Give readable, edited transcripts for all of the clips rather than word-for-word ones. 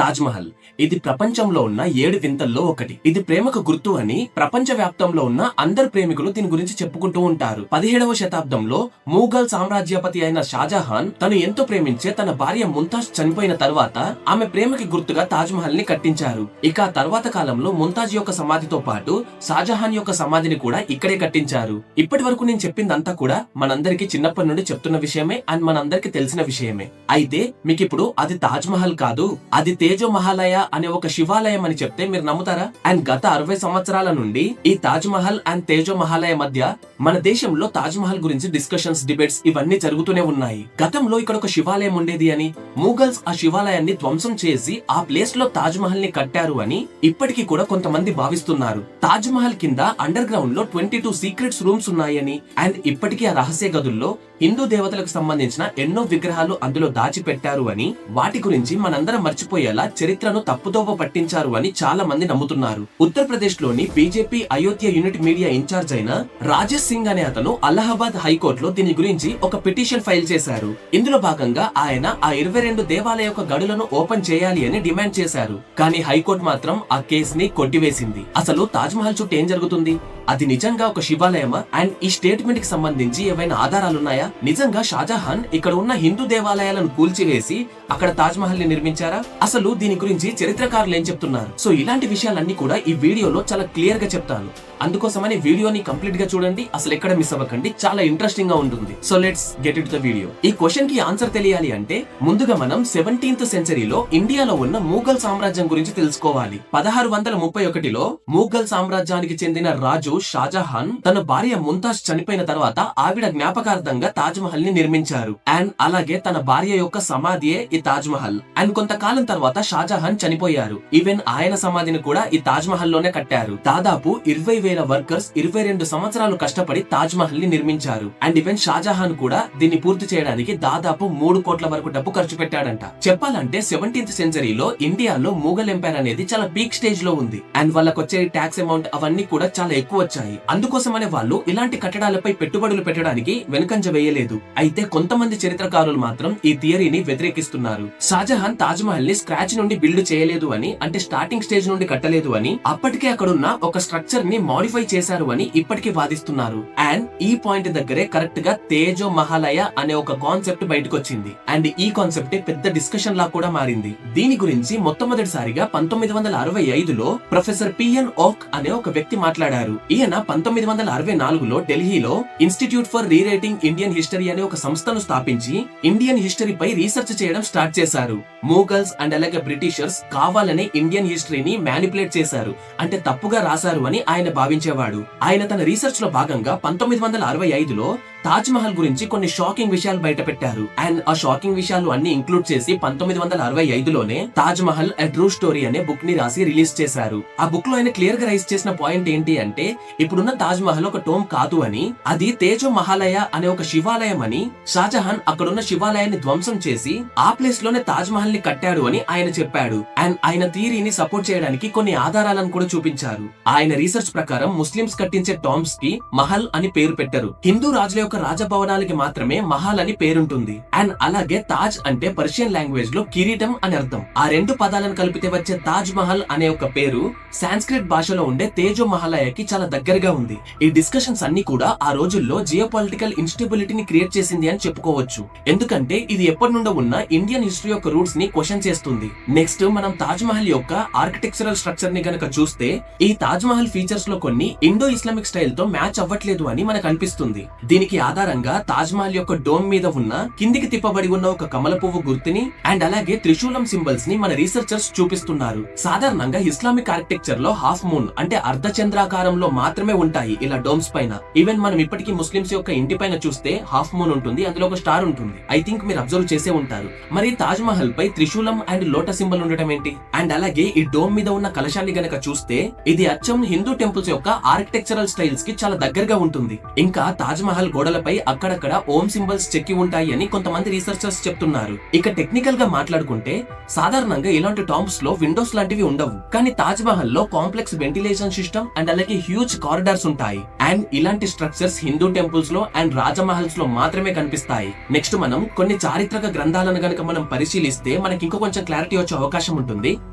తాజ్ మహల్ ఇది ప్రపంచంలో ఉన్న 7 వింతల్లో ఒకటి. ఇది ప్రేమకు గుర్తు అని ప్రపంచ వ్యాప్తంలో ఉన్న అందరు ప్రేమికులు దీని గురించి చెప్పుకుంటూ ఉంటారు. 17వ శతాబ్దంలో ముఘల్ సామ్రాజ్యపతి అయిన షాజహాన్ తను ఎంతో ప్రేమించే తన భార్య ముంతాజ్ చనిపోయిన తర్వాత ఆమె ప్రేమకి గుర్తుగా తాజ్ మహల్ ని కట్టించారు. ఇక తర్వాత కాలంలో ముంతాజ్ యొక్క సమాధితో పాటు షాజహాన్ యొక్క సమాధిని కూడా ఇక్కడే కట్టించారు. ఇప్పటి వరకు నేను చెప్పిందంతా కూడా మనందరికి చిన్నప్పటి నుండి చెప్తున్న విషయమే అండ్ మనందరికి తెలిసిన విషయమే. అయితే మీకు ఇప్పుడు అది తాజ్ మహల్ కాదు, అది తేజో మహాలయ అనే ఒక శివాలయం అని చెప్తే మీరు నమ్ముతారా? అండ్ గత 60 సంవత్సరాల నుండి ఈ తాజ్ మహల్ అండ్ తేజో మహాలయ మధ్య మన దేశంలో తాజ్ మహల్ గురించి డిస్కషన్స్, డిబేట్స్ ఇవన్నీ జరుగుతూనే ఉన్నాయి. గతంలో ఇక్కడ ఒక శివాలయం ఉండేది అని, ముఘల్స్ ఆ శివాలయాన్ని ధ్వంసం చేసి ఆ ప్లేస్ లో తాజ్ మహల్ ని కట్టారు అని ఇప్పటికీ కూడా కొంతమంది భావిస్తున్నారు. తాజ్ మహల్ కింద అండర్ గ్రౌండ్ లో 22 సీక్రెట్స్ రూమ్స్ ఉన్నాయని అండ్ ఇప్పటికీ ఆ రహస్య గదుల్లో హిందూ దేవతలకు సంబంధించిన ఎన్నో విగ్రహాలు అందులో దాచిపెట్టారు అని, వాటి గురించి మనందరం మర్చిపోయేలా చరిత్రను తప్పుదోవ పట్టించారు అని చాలా మంది నమ్ముతున్నారు. ఉత్తరప్రదేశ్ లోని BJP Ayodhya unit media incharge అయిన రాజేష్ సింగ్ అనే అతను అలహాబాద్ హైకోర్టులో దీని గురించి ఒక పిటిషన్ ఫైల్ చేశారు. ఇందులో భాగంగా ఆయన ఆ 22 దేవాలయ యొక్క గడులను ఓపెన్ చేయాలి అని డిమాండ్ చేశారు. కానీ హైకోర్టు మాత్రం ఆ కేసుని కొట్టివేసింది. అసలు తాజ్ మహల్ చుట్టూ ఏం జరుగుతుంది? అది నిజంగా ఒక శివాలయమా? అండ్ ఈ స్టేట్మెంట్ కి సంబంధించి ఏవైనా ఆధారాలున్నాయా? నిజంగా షాజహాన్ ఇక్కడ ఉన్న హిందూ దేవాలయాలను కూల్చివేసి అక్కడ తాజ్ మహల్ ని నిర్మించారా? అసలు దీని గురించి చరిత్రకారులు ఏం చెప్తున్నారు? సో ఇలాంటి విషయాలన్నీ కూడా ఈ వీడియోలో చాలా క్లియర్ గా చెప్తాను. అందుకోసమని వీడియోని కంప్లీట్ గా చూడండి, అసలు ఎక్కడ మిస్ అవ్వకండి, చాలా ఇంట్రెస్టింగ్ గా ఉంటుంది. So let's get it the video. ఈ క్వశ్చన్ కి ఆన్సర్ తెలియాలి అంటే ముందుగా మనం 17th సెంచరీలో ఇండియాలో ఉన్న ముఘల్ సామ్రాజ్యం గురించి తెలుసుకోవాలి. 1631లో ముఘల్ సామ్రాజ్యానికి చెందిన రాజు షాజహాన్ తన భార్య ముంతాజ్ చనిపోయిన తర్వాత ఆవిడ జ్ఞాపకార్థంగా తాజ్ మహల్ ని నిర్మించారు. అండ్ అలాగే తన భార్య యొక్క సమాధియే ఈ తాజ్ మహల్. అండ్ కొంతకాలం తర్వాత షాజహాన్ చనిపోయారు. ఈవెన్ ఆయన సమాధిని కూడా ఈ తాజ్ మహల్ లోనే కట్టారు. దాదాపు 20,000 వర్కర్స్ 22 సంవత్సరాలు కష్టపడి తాజ్ మహల్ ని నిర్మించారు. అండ్ ఈవెన్ షాజహాన్ కూడా దీన్ని పూర్తి చేయడానికి దాదాపు 3 కోట్ల వరకు డబ్బు ఖర్చు పెట్టాడంట. చెప్పాలంటే 17th సెంచరీలో ఇండియాలో ముఘల్ ఎంపైర్ అనేది చాలా పీక్ స్టేజ్ లో ఉంది. అండ్ వాళ్ళకి వచ్చే ట్యాక్స్ అమౌంట్ అవన్నీ కూడా చాలా ఎక్కువ వచ్చాయి. అందుకోసమనే వాళ్ళు ఇలాంటి కట్టడాలపై పెట్టుబడులు పెట్టడానికి వెనుకంజ వేయలేదు. అయితే కొంతమంది చరిత్రకారులు మాత్రం ఈ థియరీని వ్యతిరేకిస్తున్నారు. షాజహాన్ తాజ్ మహల్ ని స్క్రాచ్ నుండి బిల్డ్ చేయలేదు అని, అంటే స్టార్టింగ్ స్టేజ్ నుండి కట్టలేదు అని, అప్పటికే అక్కడున్న ఒక స్ట్రక్చర్ ని మాడిఫై చేశారు అని ఇప్పటికీ వాదిస్తున్నారు. అండ్ ఈ పాయింట్ దగ్గరే కరెక్ట్ గా తేజో మహాలయ అనే ఒక కాన్సెప్ట్ బయటకు వచ్చింది. అండ్ ఈ కాన్సెప్ట్ పెద్ద డిస్కషన్ లా కూడా మారింది. దీని గురించి మొట్టమొదటిసారిగా 1965లో ప్రొఫెసర్ పిఎన్ ఓక్ అనే ఒక వ్యక్తి మాట్లాడారు. ఈయన 1964లో ఢిల్లీలో institute for rewriting Indian history అనే ఒక సంస్థను స్థాపించి ఇండియన్ హిస్టరీపై రీసెర్చ్ చేయడం స్టార్ట్ చేశారు. ముఘల్స్ అండ్ అలాగే బ్రిటిషర్స్ కావాలని ఇండియన్ హిస్టరీని మ్యానిపులేట్ చేశారు, అంటే తప్పుగా రాశారు అని ఆయన భావించేవాడు. ఆయన తన రీసెర్చ్ లో భాగంగా 1965లో తాజ్ మహల్ గురించి కొన్ని షాకింగ్ విషయాలు బయట పెట్టారు. అండ్ ఆ షాకింగ్ విషయాలు అన్ని ఇంక్లూడ్ చేసి 1965లోనే Taj Mahal a true story అనే బుక్ ని రాసి రిలీజ్ చేశారు. ఆ బుక్ లో ఆయన క్లియర్ గా రైజ్ చేసిన పాయింట్ ఏంటి అంటే, ఇప్పుడున్న తాజ్ మహల్ ఒక టోమ్ కాదు అని, అది తేజో మహాలయ అనే ఒక శివాలయం అని, షాజహాన్ అక్కడున్న శివాలయాన్ని ధ్వంసం చేసి ఆ ప్లేస్ లోనే తాజ్ మహల్ ని కట్టాడు అని ఆయన చెప్పాడు. అండ్ ఆయన థియరీని సపోర్ట్ చేయడానికి కొన్ని ఆధారాలను కూడా చూపించారు. ఆయన రీసెర్చ్ ప్రకారం ముస్లింస్ కట్టించే టాంబ్స్ కి మహల్ అని పేరు పెట్టరు. హిందూ రాజుల యొక్క రాజభవనాలకి మాత్రమే మహల్ అని పేరుంటుంది. అండ్ అలాగే తాజ్ అంటే పర్షియన్ లాంగ్వేజ్ లో కిరీటం అని అర్థం. ఆ రెండు పదాలను కలిపితే వచ్చే తాజ్ మహల్ అనే ఒక పేరు సాంస్క్రిట్ భాషలో ఉండే తేజో మహాలయకి చాలా దగ్గరగా ఉంది. ఈ డిస్కషన్స్ అన్ని కూడా ఆ రోజుల్లో జియో పొలిటికల్ ఇన్స్టెబిలిటీని క్రియేట్ చేసింది అని చెప్పుకోవచ్చు. ఎందుకంటే ఇది ఎప్పటి నుండో ఉన్న ఇండియన్ హిస్టరీ యొక్క రూట్స్ ని క్వశ్చన్ చేస్తుంది. నెక్స్ట్ మనం తాజ్ మహల్ యొక్క ఆర్కిటెక్చరల్ స్ట్రక్చర్ ని గనక చూస్తే, ఈ తాజ్ మహల్ ఫీచర్స్ లో కొన్ని ఇండో ఇస్లామిక్ స్టైల్ తో మ్యాచ్ అవ్వట్లేదు అని మనకు అనిపిస్తుంది. దీనికి ఆధారంగా తాజ్ మహల్ యొక్క డోమ్ మీద ఉన్న కిందికి తిప్పబడి ఉన్న ఒక కమల పువ్వు గుర్తుని అండ్ అలాగే త్రిశూలం సింబల్స్ ని మన రీసెర్చర్స్ చూపిస్తున్నారు. సాధారణంగా ఇస్లామిక్ ఆర్కిటెక్చర్ లో హాఫ్ మూన్ అంటే అర్ధచంద్రాకారంలో మాత్రమే ఉంటాయి ఇలా డోమ్స్ పైన. ఈవెన్ మనం ఇప్పటికీ ముస్లింస్ యొక్క ఇంటి పైన చూస్తే హాఫ్ మూన్ ఉంటుంది, అందులో ఒక స్టార్ ఉంటుంది. ఐ థింక్ మీరు అబ్జర్వ్ చేసే ఉంటారు. మరి తాజ్ మహల్ పై త్రిశూలం అండ్ లోటస్ సింబల్ ఉండటం ఏంటి? అండ్ అలాగే ఈ డోమ్ మీద ఉన్న కలశాన్ని గనక చూస్తే ఇది అచ్చం హిందూ టెంపుల్స్ యొక్క ఆర్కిటెక్చరల్ స్టైల్స్ కి చాలా దగ్గరగా ఉంటుంది. ఇంకా తాజ్ మహల్ గోడలపై అక్కడక్కడ ఓం సింబల్స్ చెక్కి ఉంటాయి అని కొంతమంది రీసెర్చర్స్ చెప్తున్నారు. ఇక టెక్నికల్ గా మాట్లాడుకుంటే సాధారణంగా ఇలాంటి టాంబ్స్ లో విండోస్ లాంటివి ఉండవు. కానీ తాజ్ మహల్ మహల్ లో కాంప్లెక్స్ వెంటిలేషన్ సిస్టమ్ అండ్ అలాగే హ్యూజ్ కారిడార్స్ ఉంటాయి. అండ్ ఇలాంటి స్ట్రక్చర్స్ హిందూ టెంపుల్స్ లో అండ్ రాజమహల్స్ లో మాత్రమే కనిపిస్తాయి. నెక్స్ట్ మనం కొన్ని చారిత్రక గ్రంథాలను గనక మనం పరిశీలిస్తే మనకి ఇంకో కొంచెం క్లారిటీ వచ్చే అవకాశం ఉంటుంది.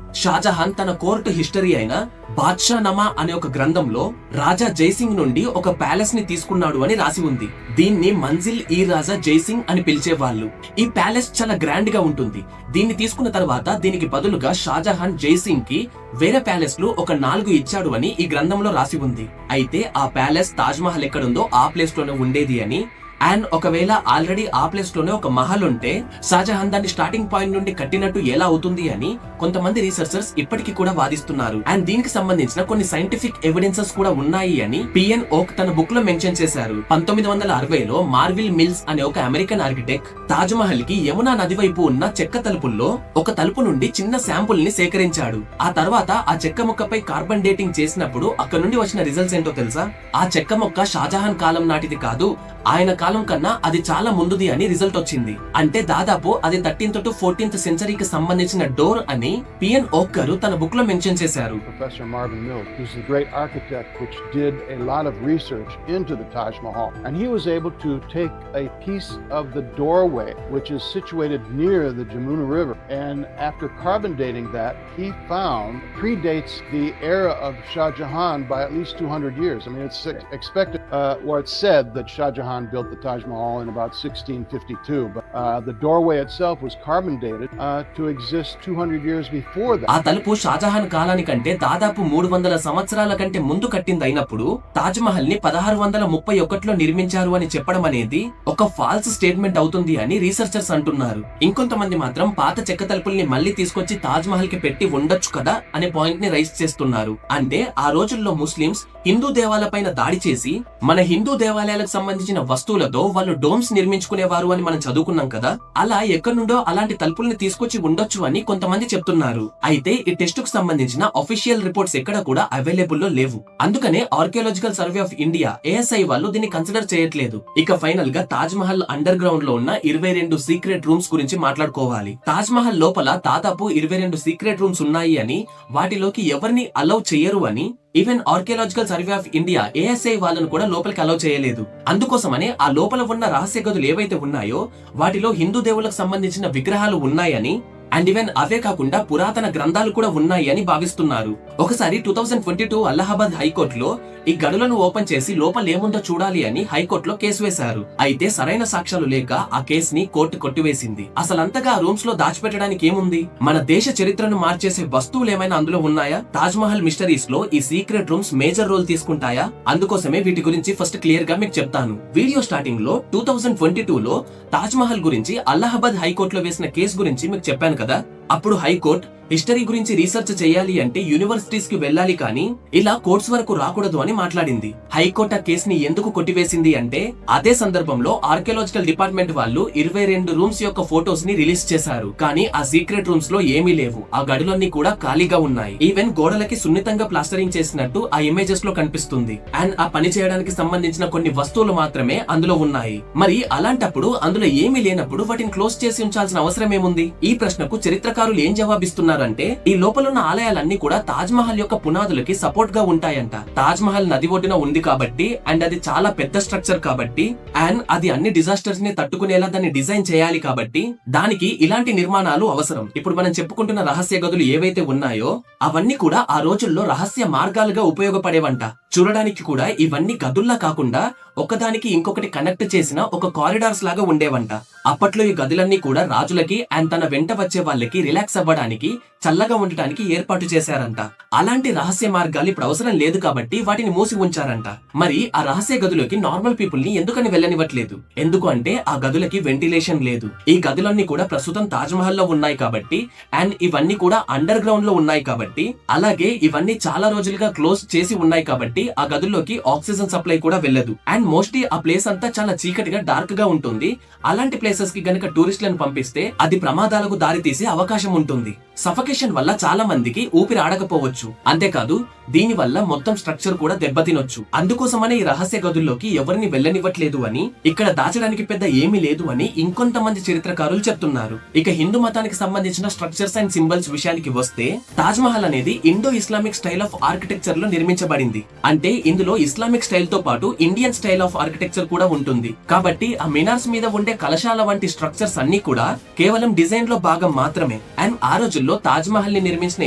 షాజహాన్ తన కోర్టు హిస్టరీ అయిన బాద్షా నమా అనే ఒక గ్రంథంలో రాజా జైసింగ్ నుండి ఒక ప్యాలెస్ ని తీసుకున్నాడు అని రాసి ఉంది. దీన్ని మంజిల్ ఈ రాజా జైసింగ్ అని పిలిచేవాళ్ళు. ఈ ప్యాలెస్ చాలా గ్రాండ్ గా ఉంటుంది. దీన్ని తీసుకున్న తర్వాత దీనికి బదులుగా షాజహాన్ జైసింగ్ కి వేరే ప్యాలెస్ లో ఒక 4 ఇచ్చాడు అని ఈ గ్రంథంలో రాసి ఉంది. అయితే ఆ ప్యాలెస్ తాజ్ మహల్ ఎక్కడుందో ఆ ప్లేస్ లోనే ఉండేది అని, అండ్ ఒకవేళ ఆల్రెడీ ఆ ప్లేస్ లోనే ఒక మహల్ ఉంటే షాజహాన్ దాన్ని స్టార్టింగ్ పాయింట్ నుండి కట్టినట్టు ఎలా అవుతుంది అని కొంతమంది రీసెర్చర్స్ ఇప్పటికీ కూడా వాదిస్తున్నారు. అండ్ దీనికి సంబంధించిన కొన్ని సైంటిఫిక్ ఎవిడెన్సెస్ కూడా ఉన్నాయి అని పిఎన్ ఓక్ తన బుక్ లో మెన్షన్ చేశారు. 1960లో మార్విల్ మిల్స్ అనే ఒక అమెరికన్ ఆర్కిటెక్ట్ తాజ్ మహల్ కి యమునా నది వైపు ఉన్న చెక్క తలుపుల్లో ఒక తలుపు నుండి చిన్న శాంపుల్ ని సేకరించాడు. ఆ తర్వాత ఆ చెక్క ముక్కపై కార్బన్ డేటింగ్ చేసినప్పుడు అక్కడ నుండి వచ్చిన రిజల్ట్స్ ఏంటో తెలుసా? ఆ చెక్క ముక్క షాజహాన్ కాలం నాటిది కాదు, ఆయన కాలం కన్నా అది చాలా ముందుది అని రిజల్ట్ వచ్చింది. అంటే దాదాపు అది 13th to 14th సెంచరీకి సంబంధించిన డోర్ అని పిఎన్ ఓక్ గారు తన బుక్ లో మెన్షన్ చేశారు. Professor Marvin Mills, who's the great architect which did a lot of research into the Taj Mahal, and he was able to take a piece of the doorway which is situated near the Jamuna River, and after carbon dating that, he found predates the era of Shah Jahan by at least 200 years. I mean, it's expected or it's said that Shah Jahan built the Taj Mahal in about 1652, but the doorway itself was carbon dated to exist 200 years before that. ఆ తలుపు షాజహాన్ కాలానికంటే దాదాపు 300 సంవత్సరాల కంటే ముందు కట్టింది అయినప్పుడు తాజ్ మహల్ ని 1631లో నిర్మించారు అని చెప్పడం అనేది ఒక ఫాల్స్ స్టేట్మెంట్ అవుతుంది అని రీసెర్చర్స్ అంటున్నారు. ఇంకొంతమంది మాత్రం పాత చెక్క తలుపుల్ని మళ్ళీ తీసుకొచ్చి తాజ్ మహల్ కి పెట్టి ఉండొచ్చు కదా అనే పాయింట్ ని రైజ్ చేస్తున్నారు. అంటే ఆ రోజుల్లో ముస్లిమ్స్ హిందూ దేవాలయాలపైన దాడి చేసి మన హిందూ దేవాలయాలకు సంబంధించిన వస్తువులతో వాళ్ళు డోమ్స్ నిర్మించుకునేవారు అని మనం చదువుకున్నాం కదా, అలా ఎక్కడి నుండో అలాంటి తలుపుల్ని తీసుకొచ్చి ఉండొచ్చు అని కొంతమంది చెప్తున్నారు. అయితే ఈ టెస్ట్ కు సంబంధించిన అఫీషియల్ రిపోర్ట్స్ ఎక్కడ కూడా అవైలబుల్ లో లేవు. అందుకనే archaeological survey of India ASI వాళ్ళు దీన్ని కన్సిడర్ చేయట్లేదు. ఇక ఫైనల్ గా తాజ్ మహల్ అండర్ గ్రౌండ్ లో ఉన్న 22 సీక్రెట్ రూమ్స్ గురించి మాట్లాడుకోవాలి. తాజ్ మహల్ లోపల దాదాపు 22 సీక్రెట్ రూమ్స్ ఉన్నాయి అని, వాటిలోకి ఎవరిని అలౌ చేయరు అని even archaeological survey of India ASI వాళ్ళను కూడా లోపలికి అలౌ చేయలేదు. అందుకోసమనే ఆ లోపల ఉన్న రహస్య గదులు ఏవైతే ఉన్నాయో వాటిలో హిందూ దేవులకు సంబంధించిన విగ్రహాలు ఉన్నాయని, అండ్ ఈవెన్ అవే కాకుండా పురాతన గ్రంథాలు కూడా ఉన్నాయి అని భావిస్తున్నారు. ఒకసారి 2022 అలహాబాద్ హైకోర్టులో ఈ గడులను ఓపెన్ చేసి లోపల ఏముందో చూడాలి అని హైకోర్టులో కేసు వేశారు. అయితే సరైన సాక్ష్యాలు లేక ఆ కేసుని కోర్టు కొట్టివేసింది. అసలంతగా ఆ రూమ్స్ లో దాచిపెట్టడానికి ఏముంది? మన దేశ చరిత్రను మార్చేసే వస్తువులు ఏమైనా అందులో ఉన్నాయా? తాజ్ మహల్ మిస్టరీస్ లో ఈ సీక్రెట్ రూమ్స్ మేజర్ రోల్ తీసుకుంటాయా? అందుకోసమే వీటి గురించి ఫస్ట్ క్లియర్ గా మీకు చెప్తాను. వీడియో స్టార్టింగ్ లో 2022లో తాజ్ మహల్ గురించి అలహాబాద్ హైకోర్టులో వేసిన కేసు గురించి మీకు చెప్పాను కదా. అప్పుడు హైకోర్టు హిస్టరీ గురించి రీసెర్చ్ చేయాలి అంటే యూనివర్సిటీస్ కి వెళ్ళాలి కానీ ఇలా కోర్ట్స్ వరకు రాకూడదు అని మాట్లాడింది. హైకోర్టు ఆ కేసుని ఎందుకు కొట్టివేసింది అంటే అదే సందర్భంలో ఆర్కియాలజికల్ డిపార్ట్మెంట్ వాళ్ళు 22 రూమ్స్ యొక్క ఫోటోస్ ని రిలీజ్ చేశారు. కానీ ఆ సీక్రెట్ రూమ్స్ లో ఏమీ లేవు. ఆ గడులన్నీ కూడా ఖాళీగా ఉన్నాయి. ఈవెన్ గోడలకి సున్నితంగా ప్లాస్టరింగ్ చేసినట్టు ఆ ఇమేజెస్ లో కనిపిస్తుంది. అండ్ ఆ పని చేయడానికి సంబంధించిన కొన్ని వస్తువులు మాత్రమే అందులో ఉన్నాయి. మరి అలాంటప్పుడు అందులో ఏమీ లేనప్పుడు వాటిని క్లోజ్ చేసి ఉంచాల్సిన అవసరం ఏముంది? ఈ ప్రశ్నకు చరిత్రకారులు ఏం జవాబిస్తున్నారు అంటే ఈ లోపలున్న ఆలయాలన్నీ కూడా తాజ్ మహల్ యొక్క పునాదులకి సపోర్ట్ గా ఉంటాయంట. తాజ్ మహల్ నది ఒడ్డున ఉంది కాబట్టి, అండ్ అది చాలా పెద్ద స్ట్రక్చర్ కాబట్టి, అండ్ అది అన్ని డిజాస్టర్స్ ని తట్టుకునేలా దాన్ని డిజైన్ చేయాలి కాబట్టి దానికి ఇలాంటి నిర్మాణాలు అవసరం. ఇప్పుడు మనం చెప్పుకుంటున్న రహస్య గదులు ఏవైతే ఉన్నాయో అవన్నీ కూడా ఆ రోజుల్లో రహస్య మార్గాలుగా ఉపయోగపడేవంట. చూడడానికి కూడా ఇవన్నీ గదుల్లా కాకుండా ఒకదానికి ఇంకొకటి కనెక్ట్ చేసిన ఒక కారిడార్స్ లాగా ఉండేవంట. అప్పట్లో ఈ గదులన్నీ కూడా రాజులకి అండ్ తన వెంట వచ్చే వాళ్ళకి రిలాక్స్ అవ్వడానికి, చల్లగా ఉండటానికి ఏర్పాటు చేశారంట. అలాంటి రహస్య మార్గాలు ఇప్పుడు అవసరం లేదు కాబట్టి వాటిని మూసి ఉంచారంట. మరి ఆ రహస్య గదులకి నార్మల్ పీపుల్ ని ఎందుకని వెళ్ళనివ్వట్లేదు? ఎందుకు అంటే ఆ గదులకి వెంటిలేషన్ లేదు. ఈ గదులన్నీ కూడా ప్రస్తుతం తాజ్ మహల్ లో ఉన్నాయి కాబట్టి, అండ్ ఇవన్నీ కూడా అండర్ గ్రౌండ్ లో ఉన్నాయి కాబట్టి, అలాగే ఇవన్నీ చాలా రోజులుగా క్లోజ్ చేసి ఉన్నాయి కాబట్టి ఆ గదుల్లోకి ఆక్సిజన్ సప్లై కూడా వెళ్ళదు. అండ్ మోస్ట్లీ ఆ ప్లేస్ అంతా చాలా చీకటిగా డార్క్ గా ఉంటుంది. అలాంటి ప్లేసెస్ కి గనక టూరిస్టులను పంపిస్తే అది ప్రమాదాలకు దారి తీసే అవకాశం ఉంటుంది. సఫకేషన్ వల్ల చాలా మందికి ఊపిరి ఆడకపోవచ్చు. అంతేకాదు దీని వల్ల మొత్తం స్ట్రక్చర్ కూడా దెబ్బతినొచ్చు. అందుకోసమనే ఈ రహస్య గదుల్లోకి ఎవరిని వెళ్ళనివ్వట్లేదు అని, ఇక్కడ దాచడానికి పెద్ద ఏమీ లేదు అని ఇంకొంతమంది చరిత్రకారులు చెప్తున్నారు. ఇక హిందూ మతానికి సంబంధించిన స్ట్రక్చర్స్ అండ్ సింబల్స్ విషయానికి వస్తే, తాజ్ మహల్ అనేది Indo Islamic style of architecture లో నిర్మించబడింది. అంటే ఇందులో ఇస్లామిక్ స్టైల్ తో పాటు ఇండియన్ స్టైల్ ఆఫ్ ఆర్కిటెక్చర్ కూడా ఉంటుంది. కాబట్టి ఆ మినార్స్ మీద ఉండే కలశాల వంటి స్ట్రక్చర్స్ అన్ని కూడా కేవలం డిజైన్ లో భాగం మాత్రమే. అండ్ ఆ రోజుల్లో తాజ్ మహల్ ని నిర్మించిన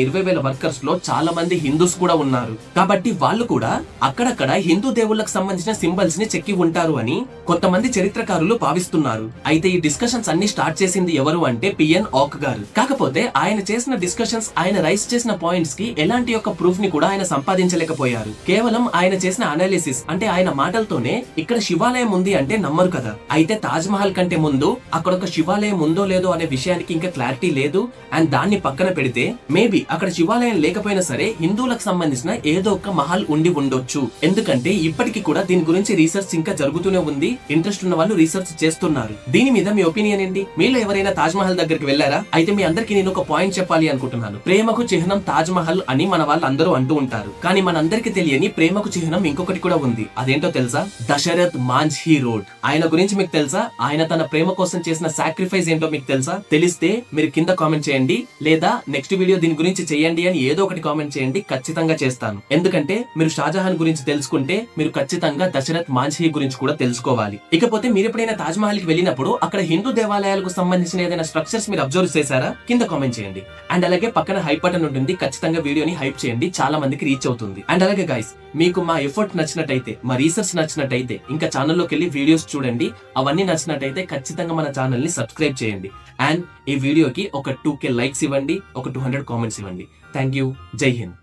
20,000 వర్కర్స్ లో చాలా మంది హిందూస్ కూడా ఉన్నారు. కాబట్టి వాళ్ళు కూడా అక్కడక్కడ హిందూ దేవుళ్ళకు సంబంధించిన సింబల్స్ ని చెక్కి ఉంటారు అని కొంతమంది చరిత్రకారులు భావిస్తున్నారు. అయితే ఈ డిస్కషన్స్ అన్ని స్టార్ట్ చేసింది ఎవరు అంటే పిఎన్ ఆక్ గారు. కాకపోతే ఆయన చేసిన డిస్కషన్స్, ఆయన రైస్ చేసిన పాయింట్స్ కి ఎలాంటి యొక్క ప్రూఫ్ ని కూడా ఆయన సంపాదించలేకపోయారు. కేవలం ఆయన చేసిన అనాలిసిస్ అంటే ఆయన మాటలతోనే ఇక్కడ శివాలయం ఉంది అంటే నమ్మరు కదా. అయితే తాజ్ మహల్ కంటే ముందు అక్కడ ఒక శివాలయం ఉందో లేదో అనే విషయానికి ఇంకా క్లారిటీ లేదు. అండ్ దాన్ని పక్కన పెడితే మేబీ అక్కడ శివాలయం లేకపోయినా సరే హిందువులకు సంబంధించిన ఏదో ఒక మహల్ ఉండి ఉండొచ్చు. ఎందుకంటే ఇప్పటికీ కూడా దీని గురించి రీసెర్చ్ ఇంకా జరుగుతూనే ఉంది. ఇంట్రెస్ట్ ఉన్న వాళ్ళు రీసెర్చ్ చేస్తున్నారు. దీని మీద మీ ఒపీనియన్ ఏంటి? మీలో ఎవరైనా తాజ్ మహల్ దగ్గరికి వెళ్లారా? అయితే మీ అందరికి నేను ఒక పాయింట్ చెప్పాలి అనుకుంటున్నాను. ప్రేమకు చిహ్నం తాజ్ మహల్ అని మన వాళ్ళు అందరూ అంటూ ఉంటారు. కానీ మనందరికి తెలియని ప్రేమకు చిహ్నం ఇంకొకటి కూడా ఉంది. అదేంటో తెలుసా? దశరథ్ మాంఝీ రోడ్. ఆయన గురించి మీకు తెలుసా? ఆయన తన ప్రేమ కోసం చేసిన సాక్రిఫైస్ ఏంటో మీకు తెలుసా? తెలిస్తే మీరు కింద కామెంట్ చేయండి, లేదా నెక్స్ట్ వీడియో దీని గురించి చేయండి అని ఏదో ఒకటి కామెంట్ చేయండి. ఖచ్చితంగా చేస్తాను. ఎందుకంటే మీరు షాజహాన్ గురించి తెలుసుకుంటే మీరు ఖచ్చితంగా దశరథ్ మాంఝీ గురించి కూడా తెలుసుకోవాలి. ఇకపోతే మీరు ఎప్పుడైనా తాజ్ మహల్ కి వెళ్ళినప్పుడు అక్కడ హిందూ దేవాలయాలకు సంబంధించిన ఏదైనా స్ట్రక్చర్స్ మీరు అబ్జర్వ్ చేశారా? కింద కామెంట్ చేయండి. అండ్ అలాగే పక్కన హైప్ బటన్ ఉంటుంది. ఖచ్చితంగా వీడియోని హైప్ చేయండి, చాలా మందికి రీచ్ అవుతుంది. అండ్ అలాగే గైస్, మీకు మా ఎఫర్ట్ నచ్చినట్టయితే, మా రీసెర్చ్ నచ్చినట్టయితే ఇంకా ఛానల్లోకి వెళ్ళి వీడియోస్ చూడండి. అవన్నీ నచ్చినట్టయితే ఖచ్చితంగా మన ఛానల్ ని సబ్స్క్రైబ్ చేయండి. అండ్ ఈ వీడియోకి ఒక 2K లైక్స్ ఇవ్వండి, ఒక 200 కామెంట్స్ ఇవ్వండి. Thank you. జై హింద్.